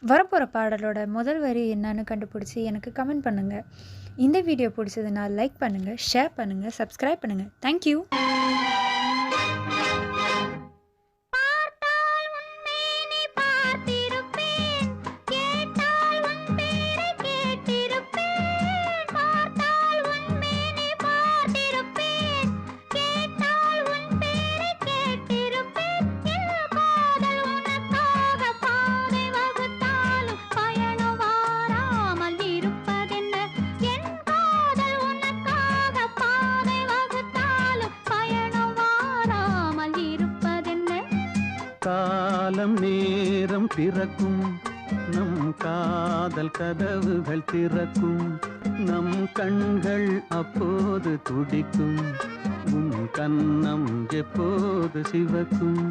வரப்போற பாடலோட முதல் வரி என்னன்னு கண்டுபிடிச்சு எனக்கு கமெண்ட் பண்ணுங்க. இந்த வீடியோ பிடிச்சதுன்னா லைக் பண்ணுங்க, ஷேர் பண்ணுங்க, சப்ஸ்கிரைப் பண்ணுங்க. Thank you. பார்த்தால் உன்மேனி பார்த்திருப்பேன், கேட்டால் உன் பேரை கேட்டிருப்பேன். பார்த்தால் உன்மேனி பார்த்திருப்பேன், கேட்டால் உன் பேரை கேட்டிருப்பேன். என் காதல் உனக்காக பாதை வகுத்தாலும் பயணம் வாராமல் இருப்பதென்ன? என் காதல் உனக்காக பாதை வகுத்தாலும் பயணம் வாராமல் இருப்பதென்ன? காலம் நேரம் பிறக்கும், நம் காதல் கதவுகள் திறக்கும், நம் கண்கள் அப்போது துடிக்கும், உன் கன்னம் எப்போது சிவக்கும்.